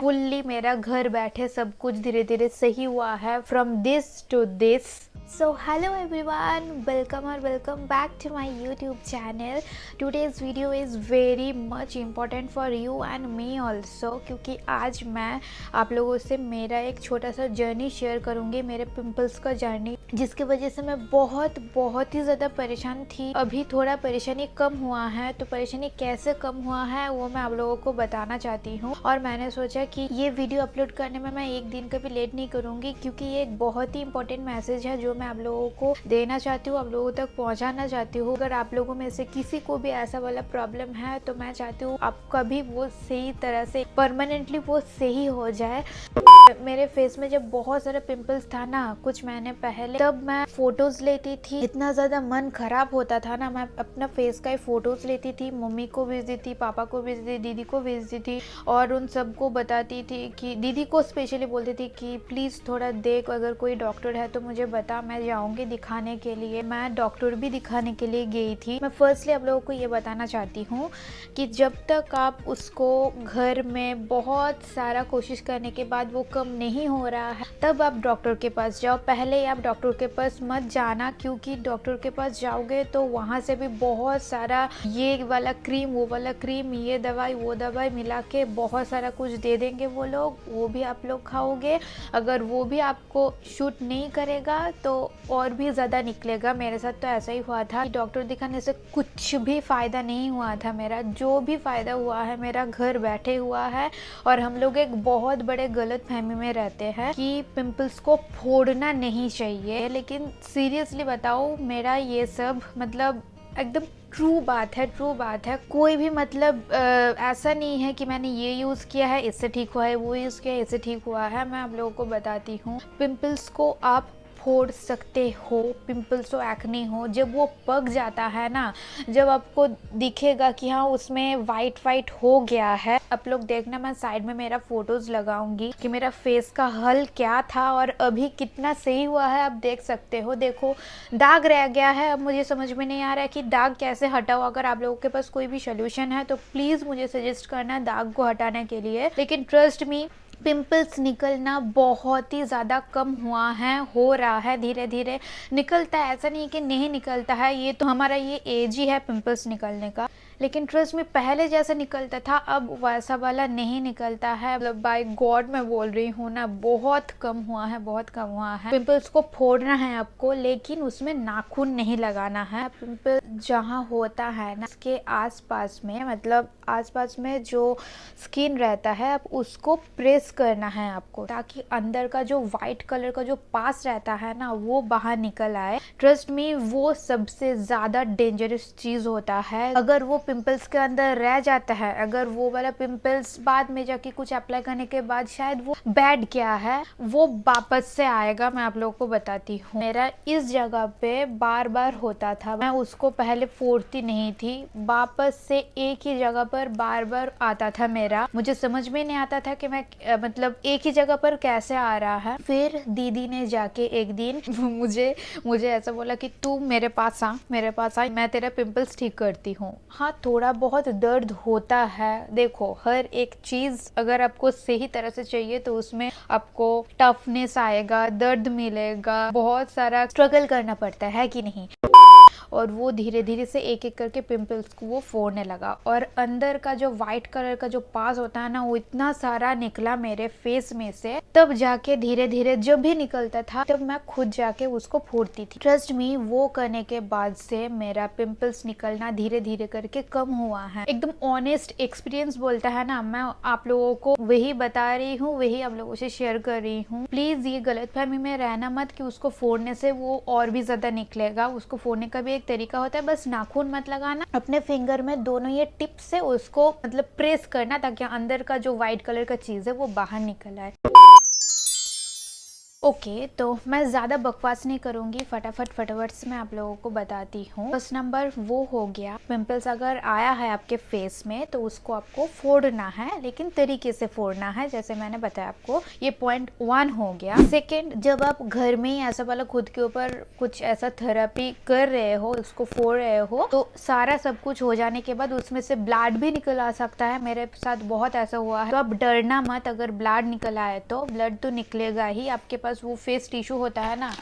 Fully मेरा घर बैठे सब कुछ धीरे धीरे सही हुआ है from this to this. So hello everyone, welcome or welcome back to my YouTube channel. Today's video is very much important for you and me also, क्योंकि आज मैं आप लोगों से मेरा एक छोटा सा जर्नी शेयर करूँगी, मेरे पिंपल्स का जर्नी, जिसकी वजह से मैं बहुत ही ज़्यादा परेशान थी। अभी थोड़ा परेशानी कम हुआ है, तो परेशानी कैसे कम हुआ है वो मैं आप लोगों को बताना चाहती हूँ। और मैंने सोचा कि ये वीडियो अपलोड करने में मैं एक दिन का भी लेट नहीं करूँगी, क्योंकि ये एक बहुत ही इंपॉर्टेंट मैसेज है जो मैं आप लोगों को देना चाहती हूँ, आप लोगों तक पहुँचाना चाहती हूँ। अगर आप लोगों में से किसी को भी ऐसा वाला प्रॉब्लम है तो मैं चाहती हूँ आपका भी वो सही तरह से परमानेंटली वो सही हो जाए। मेरे फेस में जब बहुत सारे पिंपल्स था ना कुछ महीने पहले, तब मैं फोटोज लेती थी। इतना ज्यादा मन खराब होता था ना, मैं अपना फेस का ही फोटोज लेती थी, मम्मी को भेजती थी, पापा को भेजती थी, दीदी को भेजती थी, और उन सबको बताती थी कि दीदी को स्पेशली बोलती थी कि प्लीज थोड़ा देख, अगर कोई डॉक्टर है तो मुझे बता, मैं जाऊंगी दिखाने के लिए। मैं डॉक्टर भी दिखाने के लिए गई थी। मैं फर्स्टली आप लोगों को ये बताना चाहती हूँ कि जब तक आप उसको घर में बहुत सारा कोशिश करने के बाद वो कम नहीं हो रहा है, तब आप डॉक्टर के पास जाओ। पहले आप डॉक्टर के पास मत जाना, क्योंकि डॉक्टर के पास जाओगे तो वहाँ से भी बहुत सारा ये वाला क्रीम, वो वाला क्रीम, ये दवाई, वो दवाई मिला के बहुत सारा कुछ दे देंगे वो लोग, वो भी आप लोग खाओगे। अगर वो भी आपको शूट नहीं करेगा तो और भी ज़्यादा निकलेगा। मेरे साथ तो ऐसा ही हुआ था। डॉक्टर दिखाने से कुछ भी फ़ायदा नहीं हुआ था। मेरा जो भी फ़ायदा हुआ है मेरा घर बैठे हुआ है। और हम लोग एक बहुत बड़े गलत फहमी में रहते हैं कि पिंपल्स को फोड़ना नहीं चाहिए, लेकिन सीरियसली बताओ मेरा ये सब मतलब एकदम ट्रू बात है। कोई भी मतलब ऐसा नहीं है कि मैंने ये यूज़ किया है इससे ठीक हुआ है, वो यूज़ किया है इससे ठीक हुआ है। मैं आप लोगों को बताती हूँ, पिंपल्स को आप फोड़ सकते हो। पिंपल्स हो, एक्ने हो, जब वो पक जाता है ना, जब आपको दिखेगा कि हाँ उसमें वाइट हो गया है, आप लोग देखना, मैं साइड में मेरा फोटोज लगाऊंगी कि मेरा फेस का हल क्या था और अभी कितना सही हुआ है। आप देख सकते हो, देखो दाग रह गया है। अब मुझे समझ में नहीं आ रहा है कि दाग कैसे हटाओ। अगर आप लोगों के पास कोई भी सोल्यूशन है तो प्लीज़ मुझे सजेस्ट करना दाग को हटाने के लिए। लेकिन ट्रस्ट मी, पिंपल्स निकलना बहुत ही ज़्यादा कम हुआ है, हो रहा है, धीरे धीरे निकलता है। ऐसा नहीं कि नहीं निकलता है, ये तो हमारा ये एज ही है पिंपल्स निकलने का। लेकिन ट्रस्ट में पहले जैसा निकलता था अब वैसा वाला नहीं निकलता है। मतलब बाय गॉड मैं बोल रही हूँ ना, बहुत कम हुआ है, बहुत कम हुआ है। पिंपल्स को फोड़ना है आपको, लेकिन उसमें नाखून नहीं लगाना है। पिंपल जहाँ होता है ना उसके आसपास में, मतलब आसपास में जो स्किन रहता है, आप उसको प्रेस करना है आपको, ताकि अंदर का जो व्हाइट कलर का जो पास रहता है ना वो बाहर निकल आए। ट्रस्ट मी, वो सबसे ज्यादा डेंजरस चीज होता है। अगर वो पिंपल्स के अंदर रह जाता है, अगर वो वाला पिंपल्स बाद में जाके कुछ अप्लाई करने के बाद शायद वो बैड क्या है वो वापस से आएगा। मैं आप लोगों को बताती हूँ, मेरा इस जगह पे बार बार होता था। मैं उसको पहले फोड़ती नहीं थी, वापस से एक ही जगह पर बार बार आता था मेरा। मुझे समझ में नहीं आता था कि मैं मतलब एक ही जगह पर कैसे आ रहा है। फिर दीदी ने जाके एक दिन मुझे ऐसा बोला कि तू मेरे पास आ, मैं तेरा पिंपल्स ठीक करती हूँ। हाँ, थोड़ा बहुत दर्द होता है। देखो, हर एक चीज अगर आपको सही तरह से चाहिए तो उसमें आपको टफनेस आएगा, दर्द मिलेगा, बहुत सारा स्ट्रगल करना पड़ता है कि नहीं। और वो धीरे धीरे से एक एक करके पिंपल्स को वो फोड़ने लगा, और अंदर का जो व्हाइट कलर का जो पास होता है ना वो इतना सारा निकला मेरे फेस में से। तब जाके धीरे धीरे जब भी निकलता था तब मैं खुद जाके उसको फोड़ती थी। ट्रस्ट मी, वो करने के बाद से मेरा पिंपल्स निकलना धीरे धीरे करके कम हुआ है। एकदम ऑनेस्ट एक्सपीरियंस बोलता है ना, मैं आप लोगों को वही बता रही हूँ, वही आप लोगों से शेयर कर रही हूँ। प्लीज ये गलतफहमी में रहना मत कि उसको फोड़ने से वो और भी ज्यादा निकलेगा। उसको फोड़ने का भी एक तरीका होता है, बस नाखून मत लगाना, अपने फिंगर में दोनों ये टिप से उसको मतलब प्रेस करना, ताकि अंदर का जो व्हाइट कलर का चीज है वो बाहर निकल आए। ओके, तो मैं ज़्यादा बकवास नहीं करूँगी, फटाफट से मैं आप लोगों को बताती हूँ। फर्स्ट नंबर वो हो गया, पिंपल्स अगर आया है आपके फेस में तो उसको आपको फोड़ना है, लेकिन तरीके से फोड़ना है, जैसे मैंने बताया आपको। ये पॉइंट 1 हो गया। सेकंड, जब आप घर में ही ऐसा वाला खुद के ऊपर कुछ ऐसा थेरेपी कर रहे हो, उसको फोड़ रहे हो, तो सारा सब कुछ हो जाने के बाद उसमें से ब्लड भी निकल आ सकता है। मेरे साथ बहुत ऐसा हुआ है, तो आप डरना मत। अगर ब्लड निकल आए तो ब्लड तो निकलेगा ही। आपके पास वो फेस टिश्यू होता है ना,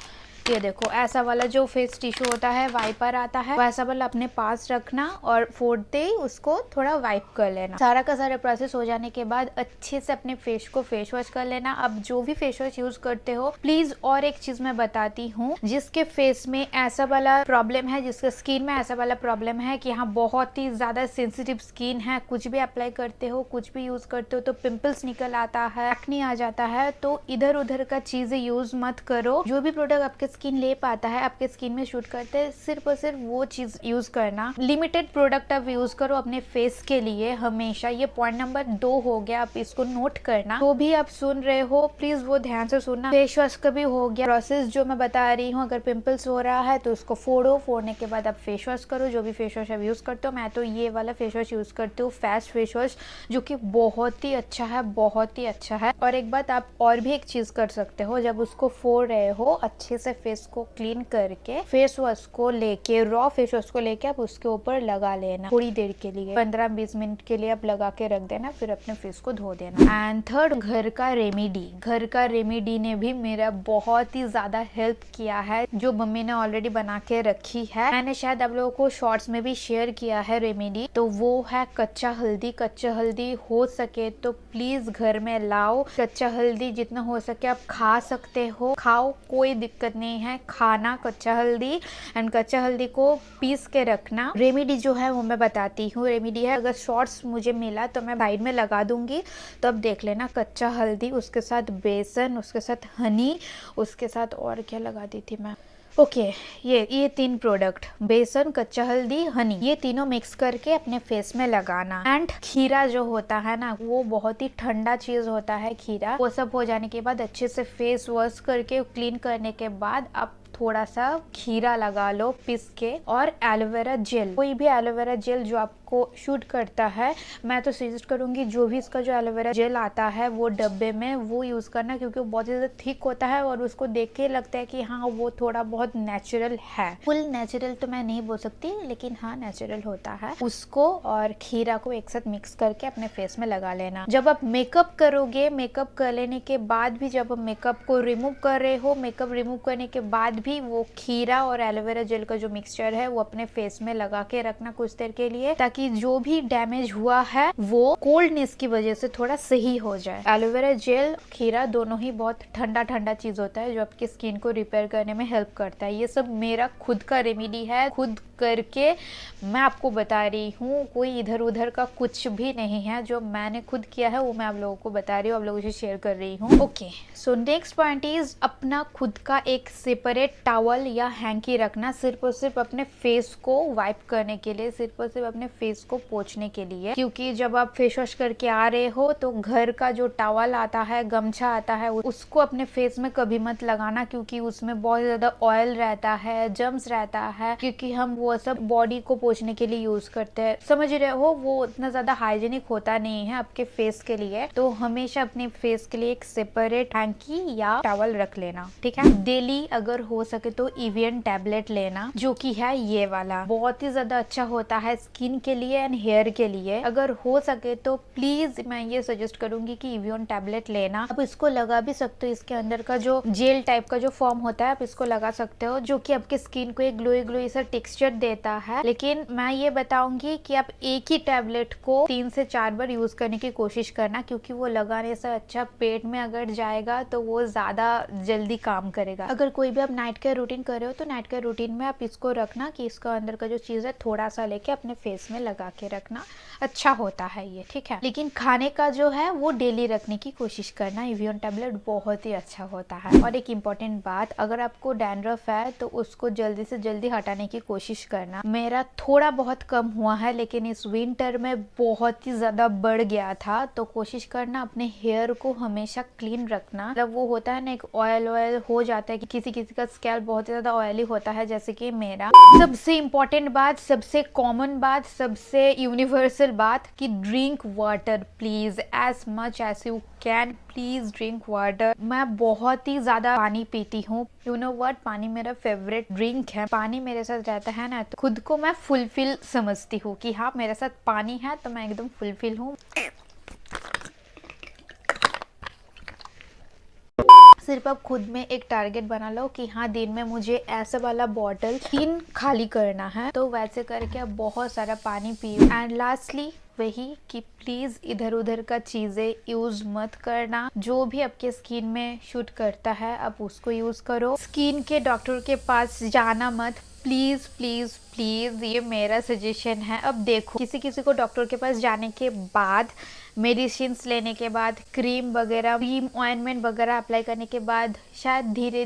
ये देखो ऐसा वाला जो फेस टिश्यू होता है, वाइपर आता है, वैसा वाला अपने पास रखना और फोड़ते ही उसको थोड़ा वाइप कर लेना। सारा का सारा प्रोसेस हो जाने के बाद अच्छे से अपने फेस को फेस वॉश कर लेना। अब जो भी फेस वॉश यूज करते हो प्लीज, और एक चीज मैं बताती हूँ, जिसके फेस में ऐसा वाला प्रॉब्लम है, जिसके स्किन में ऐसा वाला प्रॉब्लम है कि हाँ बहुत ही ज्यादा सेंसिटिव स्किन है, कुछ भी अप्लाई करते हो, कुछ भी यूज करते हो तो पिंपल्स निकल आता है, एक्ने आ जाता है, तो इधर उधर का चीजें यूज मत करो। जो भी प्रोडक्ट आपके स्किन ले पाता है, आपके स्किन में शूट करते हैं, सिर्फ और सिर्फ वो चीज यूज करना। लिमिटेड प्रोडक्ट आप यूज करो अपने फेस के लिए हमेशा। ये पॉइंट नंबर 2 हो गया, आप इसको नोट करना। तो भी आप सुन रहे हो प्लीज वो ध्यान से सुनना। फेस वॉश का भी हो गया प्रोसेस जो मैं बता रही हूँ। अगर पिंपल्स हो रहा है तो उसको फोड़ो, फोड़ने के बाद आप फेस वॉश करो। जो भी फेस वॉश आप यूज करते हो, मैं तो ये वाला फेस वॉश यूज करती हूँ, फैस्ट फेस वॉश, जो कि बहुत ही अच्छा है, बहुत ही अच्छा है। और एक बात आप और भी एक चीज कर सकते हो, जब उसको फोड़ रहे हो अच्छे से फेस को क्लीन करके फेस वॉश को लेके, रॉ फेस वॉश को लेके आप उसके ऊपर लगा लेना थोड़ी देर के लिए, 15-20 मिनट के लिए आप लगा के रख देना, फिर अपने फेस को धो देना। एंड थर्ड, घर का रेमेडी। घर का रेमेडी ने भी मेरा बहुत ही ज्यादा हेल्प किया है, जो मम्मी ने ऑलरेडी बना के रखी है। मैंने शायद आप लोगों को शॉर्ट्स में भी शेयर किया है रेमेडी, तो वो है कच्चा हल्दी। कच्चा हल्दी हो सके तो प्लीज घर में लाओ। कच्चा हल्दी जितना हो सके आप खा सकते हो, खाओ, कोई दिक्कत नहीं है, खाना कच्चा हल्दी। एंड कच्चा हल्दी को पीस के रखना। रेमेडी जो है वो मैं बताती हूँ, रेमेडी है, अगर शॉर्ट्स मुझे मिला तो मैं साइड में लगा दूंगी, तो अब देख लेना। कच्चा हल्दी, उसके साथ बेसन, उसके साथ हनी, उसके साथ और क्या लगा दी थी मैं, ओके ये 3 प्रोडक्ट, बेसन, कच्चा हल्दी, हनी, ये तीनों मिक्स करके अपने फेस में लगाना। एंड खीरा जो होता है ना, वो बहुत ही ठंडा चीज होता है खीरा। वो सब हो जाने के बाद अच्छे से फेस वॉश करके क्लीन करने के बाद आप थोड़ा सा खीरा लगा लो पीस के, और एलोवेरा जेल, कोई भी एलोवेरा जेल जो आपको शूट करता है। मैं तो सजेस्ट करूंगी जो भी इसका जो एलोवेरा जेल आता है वो डब्बे में, वो यूज करना, क्योंकि वो बहुत ज्यादा थिक होता है और उसको देख के लगता है कि हाँ वो थोड़ा बहुत नेचुरल है। फुल नेचुरल तो मैं नहीं बोल सकती, लेकिन हाँ नेचुरल होता है। उसको और खीरा को एक साथ मिक्स करके अपने फेस में लगा लेना। जब आप मेकअप करोगे, मेकअप कर लेने के बाद भी जब आप मेकअप को रिमूव कर रहे हो, मेकअप रिमूव करने के बाद भी वो खीरा और एलोवेरा जेल का जो मिक्सचर है वो अपने फेस में लगा के रखना कुछ देर के लिए, ताकि जो भी डैमेज हुआ है वो कोल्डनेस की वजह से थोड़ा सही हो जाए। एलोवेरा जेल, खीरा दोनों ही बहुत ठंडा ठंडा चीज होता है जो आपकी स्किन को रिपेयर करने में हेल्प करता है। ये सब मेरा खुद का रेमेडी है, खुद करके मैं आपको बता रही हूँ, कोई इधर उधर का कुछ भी नहीं है। जो मैंने खुद किया है वो मैं आप लोगों को बता रही हूँ, आप लोगों से शेयर कर रही हूँ। Okay, so next point is अपना खुद का एक सेपरेट टॉवल या हैंकी रखना, सिर्फ और सिर्फ अपने फेस को वाइप करने के लिए, सिर्फ और सिर्फ अपने फेस को पोंछने के लिए। क्योंकि जब आप फेस वॉश करके आ रहे हो तो घर का जो टॉवल आता है, गमछा आता है, उसको अपने फेस में कभी मत लगाना, क्योंकि उसमें बहुत ज्यादा ऑयल रहता है, जर्म्स रहता है, क्योंकि हम वो सब बॉडी को पोंछने के लिए यूज करते हैं, समझ रहे हो। वो उतना ज्यादा हाइजीनिक होता नहीं है आपके फेस के लिए, तो हमेशा अपने फेस के लिए एक सेपरेट हैंकी या टॉवल रख लेना, ठीक है। डेली अगर हो सके तो इवियन टैबलेट लेना, जो कि है ये वाला, बहुत ही ज्यादा अच्छा होता है स्किन के लिए एंड हेयर के लिए। अगर हो सके तो प्लीज मैं ये सजेस्ट करूंगी कि इवियन टैबलेट लेना। आप इसको लगा भी सकते हो, इसके अंदर का जो जेल टाइप का जो फॉर्म होता है आप इसको लगा सकते हो, जो कि आपके स्किन को एक ग्लोई ग्लोई सा टेक्सचर देता है। लेकिन मैं ये बताऊंगी कि आप एक ही टैबलेट को 3 से 4 बार यूज करने की कोशिश करना, क्योंकि वो लगाने से अच्छा पेट में अगर जाएगा तो वो ज्यादा जल्दी काम करेगा। अगर कोई भी आप नाइट केयर रूटीन कर रहे हो तो नाइट केयर रूटीन में आप इसको रखना कि इसका अंदर का जो चीज है थोड़ा सा लेके अपने फेस में लगा के रखना, अच्छा होता है ये, ठीक है। लेकिन खाने का जो है वो डेली रखने की कोशिश करना। इवियन टैबलेट बहुत ही अच्छा होता है। और एक इम्पॉर्टेंट बात, अगर आपको डैंड्रफ है तो उसको जल्दी से जल्दी हटाने की कोशिश करना। मेरा थोड़ा बहुत कम हुआ है लेकिन इस विंटर में बहुत ही ज़्यादा बढ़ गया था, तो कोशिश करना अपने हेयर को हमेशा क्लीन रखना। मतलब वो होता है ना, एक ऑयल ऑयल हो जाता है कि किसी किसी का स्कैल्प बहुत ज़्यादा ऑयली होता है, जैसे कि मेरा। सबसे इम्पोर्टेंट बात, सबसे कॉमन बात, सबसे यूनिवर्सल बात कि drink water please, as much as you can, please drink water. मैं बहुत ही ज्यादा पानी पीती हूँ। यू नो व्हाट, पानी मेरा फेवरेट ड्रिंक है। पानी मेरे साथ रहता है ना, तो खुद को मैं फुलफिल समझती हूँ कि हाँ मेरे साथ पानी है तो मैं एकदम फुलफिल हूँ। सिर्फ आप खुद में एक टारगेट बना लो कि हाँ दिन में मुझे ऐसा वाला बॉटल 3 खाली करना है, तो वैसे करके आप बहुत सारा पानी पियो। एंड लास्टली वही कि प्लीज इधर उधर का चीजें यूज मत करना। जो भी आपके स्किन में शूट करता है आप उसको यूज करो। स्किन के डॉक्टर के पास जाना मत, प्लीज प्लीज प्लीज, ये मेरा सजेशन है। अब देखो, किसी किसी को डॉक्टर के पास जाने के बाद, मेडिसिन लेने के बाद, क्रीम वगैरह, क्रीम ऑइंटमेंट वगैरह अप्लाई करने के बाद शायद धीरे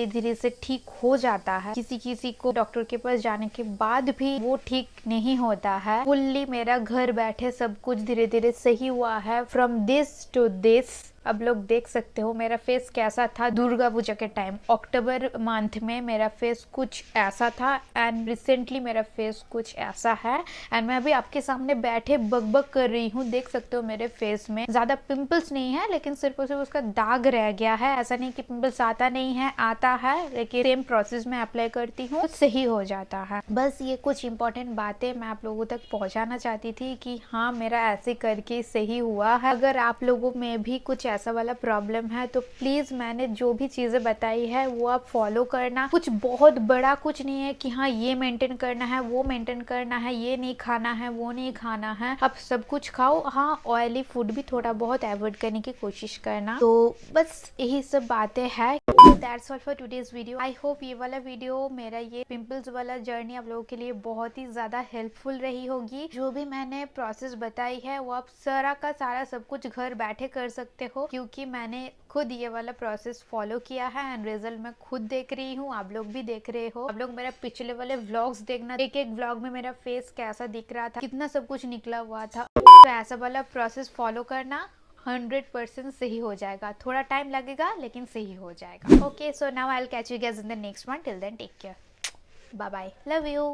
धीरे से ठीक हो जाता है। किसी किसी को डॉक्टर के पास जाने के बाद भी वो ठीक नहीं होता है। फुल्ली मेरा घर बैठे सब कुछ धीरे धीरे सही हुआ है। फ्रॉम दिस टू दिस, अब लोग देख सकते हो मेरा फेस कैसा था दुर्गा पूजा के टाइम। अक्टूबर मंथ में मेरा फेस कुछ ऐसा था एंड रिसेंटली मेरा फेस कुछ ऐसा है। एंड मैं अभी आपके सामने बैठे बकबक कर रही हूँ, देख सकते हो मेरे फेस में ज्यादा पिंपल्स नहीं है, लेकिन सिर्फ और सिर्फ उसका दाग रह गया है। ऐसा नहीं कि पिंपल्स आता नहीं है, आता है, लेकिन सेम प्रोसेस में अप्लाई करती हूँ तो सही हो जाता है। बस ये कुछ इंपॉर्टेंट बातें मैं आप लोगों तक पहुंचाना चाहती थी कि हाँ मेरा ऐसे करके सही हुआ है। अगर आप लोगों में भी कुछ ऐसा वाला प्रॉब्लम है तो प्लीज मैंने जो भी चीजें बताई है वो आप फॉलो करना। कुछ बहुत बड़ा कुछ नहीं है कि हाँ ये मेंटेन करना है, वो मेंटेन करना है, ये नहीं खाना है, वो नहीं खाना है। आप सब कुछ खाओ, हाँ ऑयली फूड भी थोड़ा बहुत अवॉइड करने की कोशिश करना। तो बस यही सब बातें हैं। That's all for today's video. I hope ये वाला वीडियो, मेरा ये पिंपल्स वाला जर्नी आप लोगों के लिए बहुत ही ज्यादा हेल्पफुल रही होगी। जो भी मैंने प्रोसेस बताई है वो आप सारा का सारा सब कुछ घर बैठे कर सकते हो, क्योंकि मैंने खुद ये वाला प्रोसेस फॉलो किया है एंड रिजल्ट मैं खुद देख रही हूँ, आप लोग भी देख रहे हो। आप लोग मेरा पिछले वाले व्लॉग्स देखना, एक एक व्लॉग में मेरा फेस कैसा दिख रहा था, कितना सब कुछ निकला हुआ था। तो ऐसा वाला प्रोसेस फॉलो करना, 100% सही हो जाएगा। थोड़ा टाइम लगेगा लेकिन सही हो जाएगा। Okay, so now I will catch you guys in the next one. Till then take care, bye bye, love you.